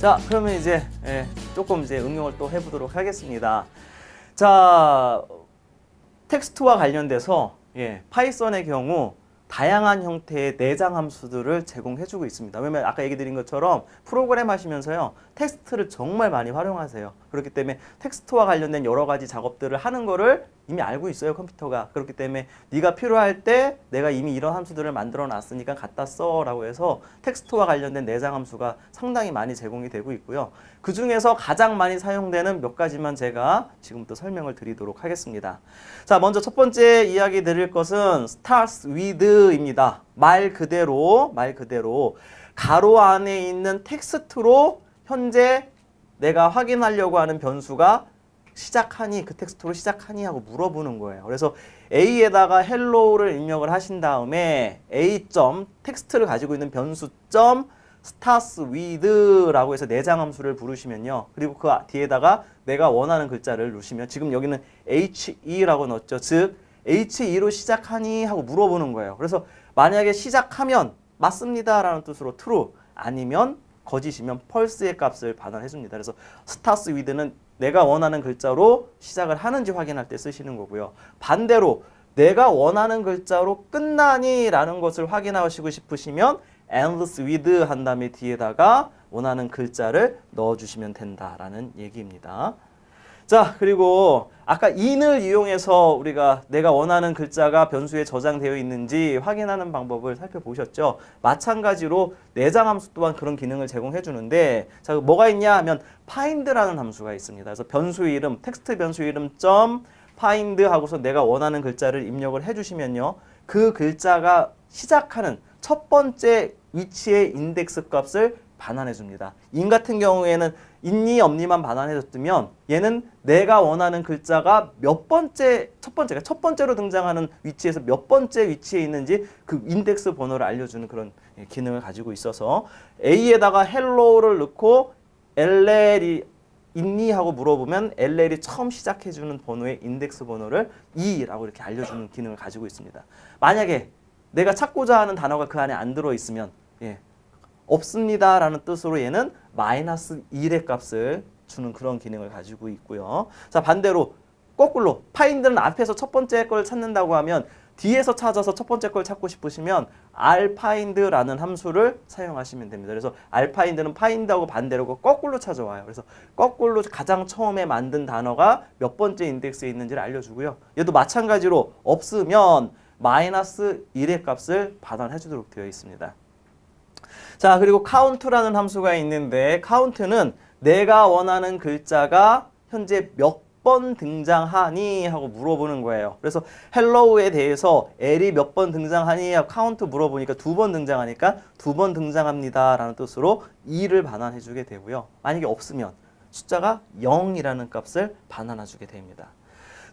자, 그러면 이제 조금 이제 응용을 또 해보도록 하겠습니다. 자, 텍스트와 관련돼서 파이썬의 경우 다양한 형태의 내장 함수들을 제공해주고 있습니다. 왜냐면 아까 얘기 드린 것처럼 프로그램 하시면서요, 텍스트를 정말 많이 활용하세요. 그렇기 때문에 텍스트와 관련된 여러 가지 작업들을 하는 거를 이미 알고 있어요, 컴퓨터가. 그렇기 때문에 네가 필요할 때 내가 이미 이런 함수들을 만들어 놨으니까 갖다 써 라고 해서 텍스트와 관련된 내장 함수가 상당히 많이 제공이 되고 있고요. 그 중에서 가장 많이 사용되는 몇 가지만 제가 지금부터 설명을 드리도록 하겠습니다. 자, 먼저 첫 번째 이야기 드릴 것은 starts with입니다. 말 그대로 가로 안에 있는 텍스트로 현재 내가 확인하려고 하는 변수가 시작하니, 그 텍스트로 시작하니 하고 물어보는 거예요. 그래서 A에다가 hello를 입력을 하신 다음에 A. 텍스트를 가지고 있는 변수 starts with라고 해서 내장 함수를 부르시면요. 그리고 그 뒤에다가 내가 원하는 글자를 넣으시면, 지금 여기는 HE라고 넣었죠. 즉 HE로 시작하니 하고 물어보는 거예요. 그래서 만약에 시작하면 맞습니다 라는 뜻으로 true, 아니면 거짓이면 false의 값을 반환해 줍니다. 그래서 starts with는 내가 원하는 글자로 시작을 하는지 확인할 때 쓰시는 거고요. 반대로 내가 원하는 글자로 끝나니 라는 것을 확인하시고 싶으시면 ends with 한 다음에 뒤에다가 원하는 글자를 넣어주시면 된다라는 얘기입니다. 자, 그리고 아까 in을 이용해서 우리가 내가 원하는 글자가 변수에 저장되어 있는지 확인하는 방법을 살펴보셨죠? 마찬가지로 내장 함수 또한 그런 기능을 제공해 주는데, 자, 뭐가 있냐 하면 find라는 함수가 있습니다. 그래서 변수 이름, 텍스트 변수 이름 find 하고서 내가 원하는 글자를 입력을 해 주시면요, 그 글자가 시작하는 첫 번째 위치의 인덱스 값을 반환해 줍니다. in 같은 경우에는 있니 없니만 반환해 줬으면 얘는 내가 원하는 글자가 몇 번째, 첫 번째로 등장하는 위치에서 몇 번째 위치에 있는지 그 인덱스 번호를 알려주는 그런 기능을 가지고 있어서 A에다가 hello를 넣고 LL이 있니 하고 물어보면 LL이 처음 시작해주는 번호의 인덱스 번호를 2라고 이렇게 알려주는 기능을 가지고 있습니다. 만약에 내가 찾고자 하는 단어가 그 안에 안 들어있으면 없습니다 라는 뜻으로 얘는 마이너스 1의 값을 주는 그런 기능을 가지고 있고요. 자, 반대로 거꾸로 find는 앞에서 첫 번째 걸 찾는다고 하면 뒤에서 찾아서 첫 번째 걸 찾고 싶으시면 rfind라는 함수를 사용하시면 됩니다. 그래서 rfind는 find하고 반대로 거꾸로 찾아와요. 그래서 거꾸로 가장 처음에 만든 단어가 몇 번째 인덱스에 있는지를 알려주고요. 얘도 마찬가지로 없으면 마이너스 1의 값을 반환해 주도록 되어 있습니다. 자, 그리고 count라는 함수가 있는데, count는 내가 원하는 글자가 현재 몇 번 등장하니 하고 물어보는 거예요. 그래서 hello에 대해서 L이 몇 번 등장하니 하고 count 물어보니까 2번 등장하니까 2번 등장합니다 라는 뜻으로 2를 반환해 주게 되고요. 만약에 없으면 숫자가 0이라는 값을 반환해 주게 됩니다.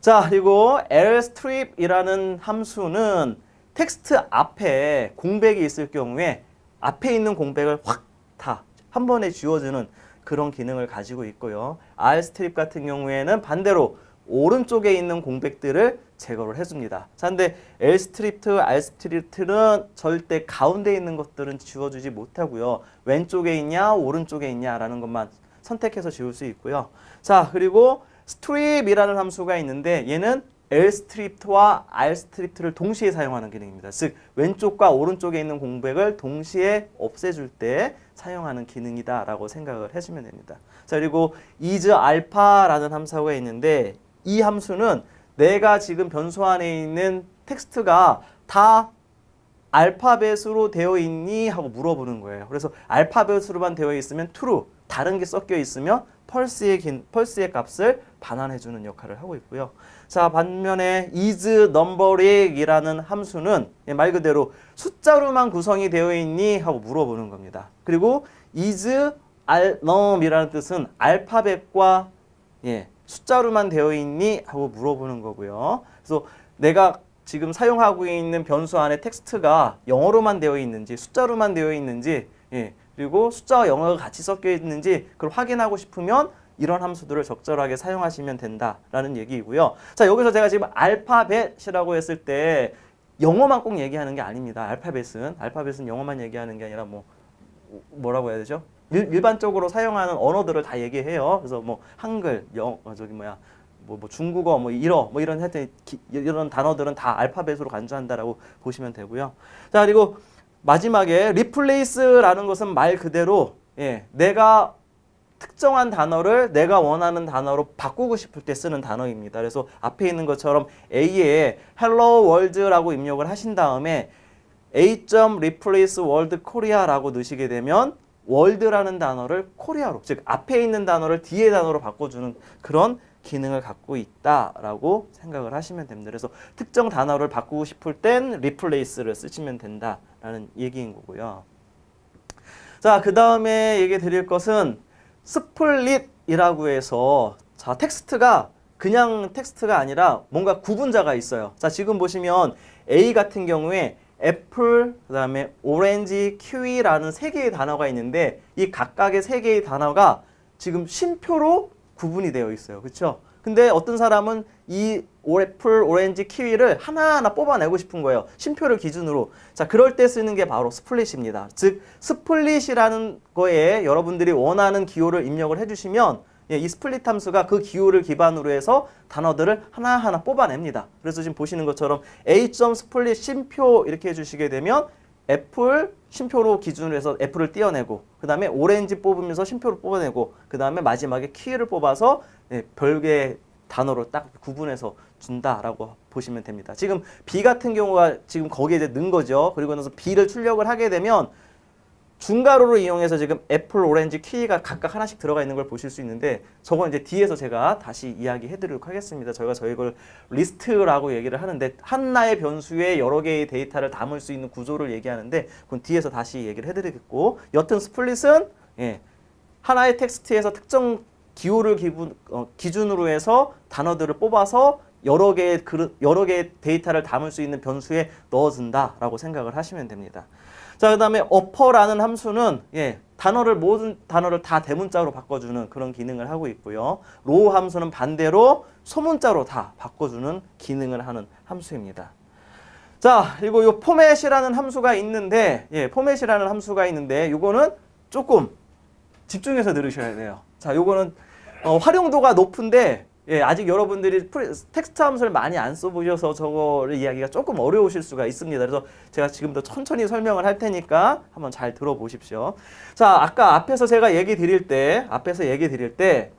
자, 그리고 lstrip이라는 함수는 텍스트 앞에 공백이 있을 경우에 앞에 있는 공백을 확 다 한 번에 지워주는 그런 기능을 가지고 있고요. rstrip 같은 경우에는 반대로 오른쪽에 있는 공백들을 제거를 해줍니다. 자, 근데 lstrip, rstrip는 절대 가운데 있는 것들은 지워주지 못하고요. 왼쪽에 있냐, 오른쪽에 있냐라는 것만 선택해서 지울 수 있고요. 자, 그리고 strip이라는 함수가 있는데 얘는 lstrip와 rstrip를 동시에 사용하는 기능입니다. 즉 왼쪽과 오른쪽에 있는 공백을 동시에 없애줄 때 사용하는 기능이다 라고 생각을 해주면 됩니다. 자, 그리고 isAlpha라는 함수가 있는데 이 함수는 내가 지금 변수 안에 있는 텍스트가 다 알파벳으로 되어 있니 하고 물어보는 거예요. 그래서 알파벳으로만 되어 있으면 true, 다른 게 섞여 있으면 false의 값을 반환해주는 역할을 하고 있고요. 자, 반면에 isNumberic이라는 함수는 말 그대로 숫자로만 구성이 되어 있니 하고 물어보는 겁니다. 그리고 isNum이라는 뜻은 알파벳과 숫자로만 되어 있니 하고 물어보는 거고요. 그래서 내가 지금 사용하고 있는 변수 안에 텍스트가 영어로만 되어 있는지 숫자로만 되어 있는지 그리고 숫자와 영어가 같이 섞여 있는지 그걸 확인하고 싶으면 이런 함수들을 적절하게 사용하시면 된다라는 얘기이고요. 자, 여기서 제가 지금 알파벳이라고 했을 때 영어만 꼭 얘기하는 게 아닙니다. 알파벳은 영어만 얘기하는 게 아니라 뭐라고 해야 되죠? 일반적으로 사용하는 언어들을 다 얘기해요. 그래서 뭐 한글, 중국어, 뭐 일어, 뭐 이런 하여튼 이런 단어들은 다 알파벳으로 간주한다라고 보시면 되고요. 자, 그리고 마지막에 replace라는 것은 말 그대로 내가 특정한 단어를 내가 원하는 단어로 바꾸고 싶을 때 쓰는 단어입니다. 그래서 앞에 있는 것처럼 A에 Hello World라고 입력을 하신 다음에 A.replace World Korea라고 넣으시게 되면 월드라는 단어를 코리아로, 즉 앞에 있는 단어를 뒤에 단어로 바꿔주는 그런 기능을 갖고 있다라고 생각을 하시면 됩니다. 그래서 특정 단어를 바꾸고 싶을 땐 replace를 쓰시면 된다라는 얘기인 거고요. 자, 그 다음에 얘기 드릴 것은 스플릿이라고 해서 자, 텍스트가 그냥 텍스트가 아니라 뭔가 구분자가 있어요. 자, 지금 보시면 A 같은 경우에 애플, 그 다음에 오렌지, 키위라는 세 개의 단어가 있는데 이 각각의 세 개의 단어가 지금 쉼표로 구분이 되어 있어요. 그렇죠? 근데 어떤 사람은 이 애플, 오렌지, 키위를 하나하나 뽑아내고 싶은 거예요. 쉼표를 기준으로. 자, 그럴 때 쓰는 게 바로 스플릿입니다. 즉, 스플릿이라는 거에 여러분들이 원하는 기호를 입력을 해주시면 이 스플릿 함수가 그 기호를 기반으로 해서 단어들을 하나하나 뽑아냅니다. 그래서 지금 보시는 것처럼 A.split 쉼표 이렇게 해주시게 되면 애플 쉼표로 기준으로 해서 애플을 띄어내고 그 다음에 오렌지 뽑으면서 쉼표를 뽑아내고 그 다음에 마지막에 키위를 뽑아서 별개의 단어로 딱 구분해서 준다라고 보시면 됩니다. 지금 B 같은 경우가 지금 거기에 이제 넣은 거죠. 그리고 나서 B를 출력을 하게 되면 중괄호를 이용해서 지금 애플, 오렌지, 키위가 각각 하나씩 들어가 있는 걸 보실 수 있는데 저건 이제 뒤에서 제가 다시 이야기해 드리도록 하겠습니다. 저희가 이걸 리스트라고 얘기를 하는데 하나의 변수에 여러 개의 데이터를 담을 수 있는 구조를 얘기하는데 그건 뒤에서 다시 얘기를 해 드리겠고 여튼 스플릿은 하나의 텍스트에서 특정 기호를 기준으로 해서 단어들을 뽑아서 여러 개의 데이터를 담을 수 있는 변수에 넣어준다라고 생각을 하시면 됩니다. 자, 그 다음에 어퍼라는 함수는 모든 단어를 다 대문자로 바꿔주는 그런 기능을 하고 있고요. 로우 함수는 반대로 소문자로 다 바꿔주는 기능을 하는 함수입니다. 자, 그리고 요 포맷이라는 함수가 있는데, 포맷이라는 함수가 있는데, 요거는 조금 집중해서 들으셔야 돼요. 자, 요거는 활용도가 높은데, 아직 여러분들이 텍스트 함수를 많이 안 써보셔서 저거를 이야기가 조금 어려우실 수가 있습니다. 그래서 제가 지금부터 천천히 설명을 할 테니까 한번 잘 들어보십시오. 자, 아까 앞에서 얘기 드릴 때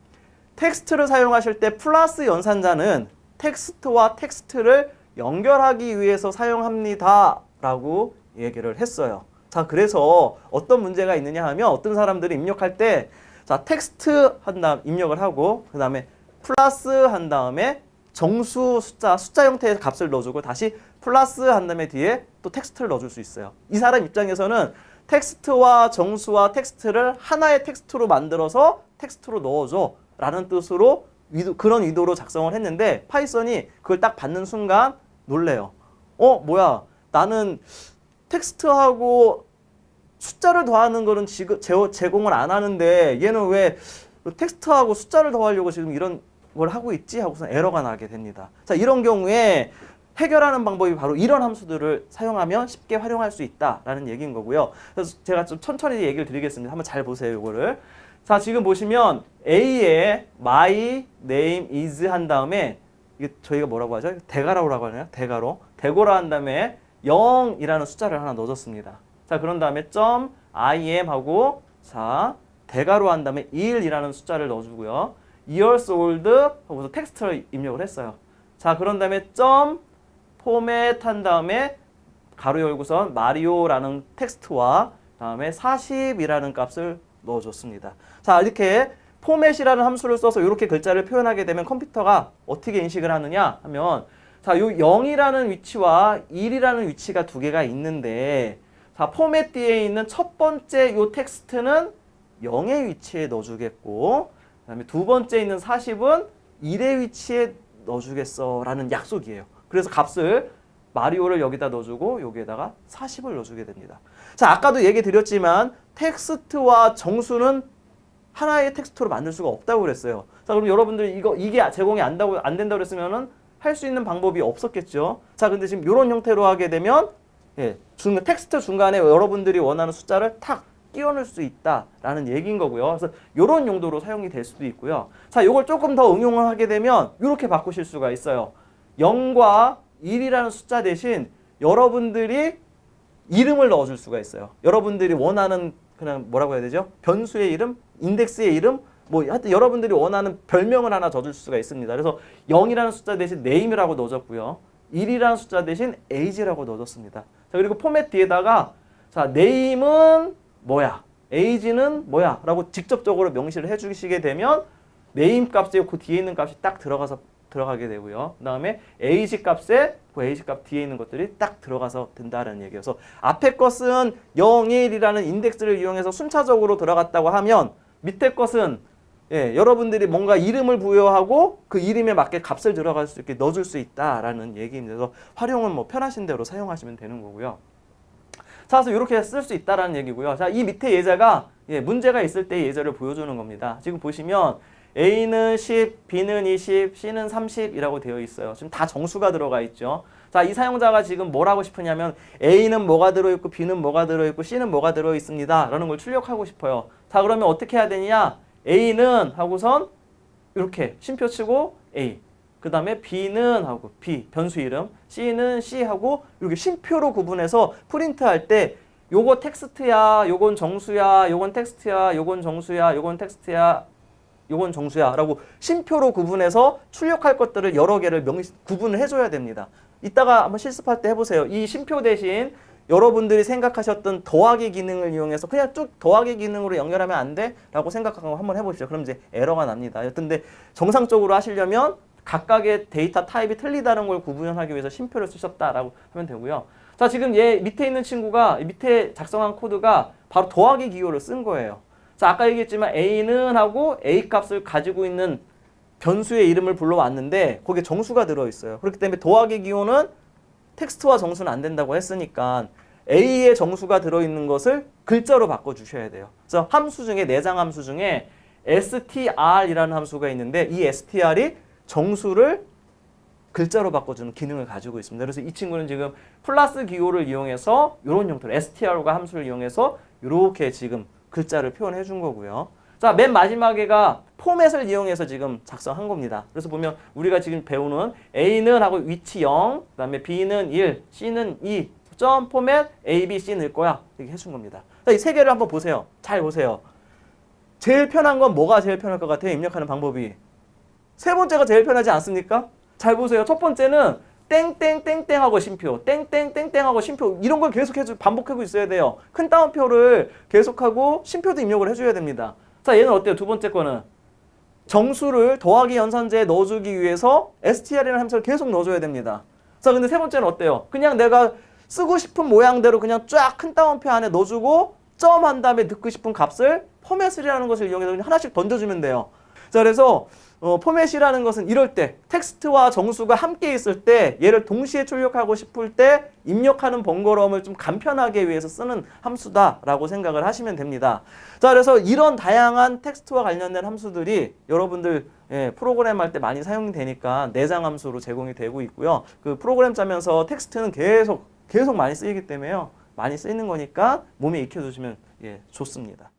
텍스트를 사용하실 때 플러스 연산자는 텍스트와 텍스트를 연결하기 위해서 사용합니다. 라고 얘기를 했어요. 자, 그래서 어떤 문제가 있느냐 하면 어떤 사람들이 입력할 때 자, 텍스트 한 다음 입력을 하고 그 다음에 플러스 한 다음에 정수 숫자 형태의 값을 넣어주고 다시 플러스 한 다음에 뒤에 또 텍스트를 넣어줄 수 있어요. 이 사람 입장에서는 텍스트와 정수와 텍스트를 하나의 텍스트로 만들어서 텍스트로 넣어줘 라는 뜻으로 그런 의도로 작성을 했는데 파이썬이 그걸 딱 받는 순간 놀래요. 뭐야, 나는 텍스트하고 숫자를 더하는 거는 지금 제공을 안 하는데 얘는 왜 텍스트하고 숫자를 더하려고 지금 이런 걸 하고 있지? 하고서 에러가 나게 됩니다. 자, 이런 경우에 해결하는 방법이 바로 이런 함수들을 사용하면 쉽게 활용할 수 있다라는 얘기인 거고요. 그래서 제가 좀 천천히 얘기를 드리겠습니다. 한번 잘 보세요, 이거를. 자, 지금 보시면 A에 my name is 한 다음에 이게 저희가 뭐라고 하죠? 대괄호라고 하나요? 대괄호 한 다음에 0이라는 숫자를 하나 넣어줬습니다. 자, 그런 다음에 점 .im 하고 자, 대괄호 한 다음에 1이라는 숫자를 넣어주고요. years old 하고서 텍스트를 입력을 했어요. 자, 그런 다음에 점 포맷 한 다음에 가로 열고선 마리오라는 텍스트와 다음에 40이라는 값을 넣어줬습니다. 자, 이렇게 포맷이라는 함수를 써서 이렇게 글자를 표현하게 되면 컴퓨터가 어떻게 인식을 하느냐 하면 자, 요 0이라는 위치와 1이라는 위치가 두 개가 있는데 자, 포맷 뒤에 있는 첫 번째 요 텍스트는 0의 위치에 넣어주겠고 그 다음에 두 번째 있는 40은 1의 위치에 넣어주겠어 라는 약속이에요. 그래서 값을 마리오를 여기다 넣어주고 여기에다가 40을 넣어주게 됩니다. 자, 아까도 얘기 드렸지만 텍스트와 정수는 하나의 텍스트로 만들 수가 없다고 그랬어요. 자, 그럼 여러분들 이게 제공이 안 된다고 그랬으면은 할 수 있는 방법이 없었겠죠. 자, 근데 지금 이런 형태로 하게 되면 텍스트 중간에 여러분들이 원하는 숫자를 탁 끼워 넣을 수 있다라는 얘기인 거고요. 그래서 이런 용도로 사용이 될 수도 있고요. 자, 이걸 조금 더 응용을 하게 되면 이렇게 바꾸실 수가 있어요. 0과 1이라는 숫자 대신 여러분들이 이름을 넣어줄 수가 있어요. 여러분들이 원하는 그냥 뭐라고 해야 되죠? 변수의 이름, 인덱스의 이름, 뭐 하여튼 여러분들이 원하는 별명을 하나 넣어줄 수가 있습니다. 그래서 0이라는 숫자 대신 name이라고 넣어줬고요. 1이라는 숫자 대신 age라고 넣어줬습니다. 자, 그리고 포맷 뒤에다가 자, name은 뭐야? age는 뭐야? 라고 직접적으로 명시를 해주시게 되면 name 값에 그 뒤에 있는 값이 딱 들어가게 되고요. 그 다음에 age 값에 그 age 값 뒤에 있는 것들이 딱 들어가서 된다는 얘기여서 앞에 것은 0, 1이라는 인덱스를 이용해서 순차적으로 들어갔다고 하면 밑에 것은 여러분들이 뭔가 이름을 부여하고 그 이름에 맞게 값을 들어갈 수 있게 넣어줄 수 있다라는 얘기입니다. 그래서 활용은 뭐 편하신 대로 사용하시면 되는 거고요. 자, 그래서 이렇게 쓸 수 있다라는 얘기고요. 자, 이 밑에 예제가 문제가 있을 때의 예제를 보여주는 겁니다. 지금 보시면 A는 10, B는 20, C는 30이라고 되어 있어요. 지금 다 정수가 들어가 있죠. 자, 이 사용자가 지금 뭘 하고 싶으냐면 A는 뭐가 들어있고 B는 뭐가 들어있고 C는 뭐가 들어있습니다 라는 걸 출력하고 싶어요. 자, 그러면 어떻게 해야 되냐? A는 하고선 이렇게 쉼표 치고 A, 그 다음에 B는 하고 B, 변수 이름, C는 C 하고 이렇게 쉼표로 구분해서 프린트할 때 요거 텍스트야, 요건 정수야, 요건 텍스트야, 요건 정수야, 요건 텍스트야, 요건 정수야 라고 쉼표로 구분해서 출력할 것들을 여러 개를 구분을 해줘야 됩니다. 이따가 한번 실습할 때 해보세요. 이 쉼표 대신 여러분들이 생각하셨던 더하기 기능을 이용해서 그냥 쭉 더하기 기능으로 연결하면 안 돼? 라고 생각하고 한번 해보시죠. 그럼 이제 에러가 납니다. 근데 정상적으로 하시려면 각각의 데이터 타입이 틀리다는 걸 구분하기 위해서 쉼표를 쓰셨다라고 하면 되고요. 자, 지금 얘 밑에 있는 친구가 밑에 작성한 코드가 바로 더하기 기호를 쓴 거예요. 자, 아까 얘기했지만 A는 하고 A 값을 가지고 있는 변수의 이름을 불러왔는데 거기에 정수가 들어있어요. 그렇기 때문에 더하기 기호는 텍스트와 정수는 안 된다고 했으니까 A의 정수가 들어있는 것을 글자로 바꿔주셔야 돼요. 그래서 함수 중에 내장 함수 중에 str이라는 함수가 있는데 이 str이 정수를 글자로 바꿔주는 기능을 가지고 있습니다. 그래서 이 친구는 지금 플러스 기호를 이용해서 이런 형태로 str과 함수를 이용해서 이렇게 지금 글자를 표현해 준 거고요. 자, 맨 마지막에가 포맷을 이용해서 지금 작성한 겁니다. 그래서 보면 우리가 지금 배우는 A는 하고 위치 0, 그 다음에 B는 1, C는 2, 점 포맷 A, B, C 넣을 거야. 이렇게 해준 겁니다. 자, 이 세 개를 한번 보세요. 잘 보세요. 제일 편한 건 뭐가 제일 편할 것 같아요? 입력하는 방법이. 세 번째가 제일 편하지 않습니까? 잘 보세요. 첫 번째는 땡땡땡땡하고 쉼표, 땡땡땡땡하고 쉼표 이런 걸 계속 반복하고 있어야 돼요. 큰 따옴표를 계속하고 쉼표도 입력을 해줘야 됩니다. 자, 얘는 어때요? 두 번째 거는 정수를 더하기 연산제에 넣어주기 위해서 str이라는 함수를 계속 넣어줘야 됩니다. 자, 근데 세 번째는 어때요? 그냥 내가 쓰고 싶은 모양대로 그냥 쫙 큰 따옴표 안에 넣어주고 점 한 다음에 넣고 싶은 값을 포맷이라는 것을 이용해서 그냥 하나씩 던져주면 돼요. 자, 그래서 포맷이라는 것은 이럴 때 텍스트와 정수가 함께 있을 때 얘를 동시에 출력하고 싶을 때 입력하는 번거로움을 좀 간편하게 위해서 쓰는 함수다라고 생각을 하시면 됩니다. 자, 그래서 이런 다양한 텍스트와 관련된 함수들이 여러분들 프로그램 할 때 많이 사용이 되니까 내장 함수로 제공이 되고 있고요. 그 프로그램 짜면서 텍스트는 계속 많이 쓰이기 때문에요. 많이 쓰이는 거니까 몸에 익혀두시면 좋습니다.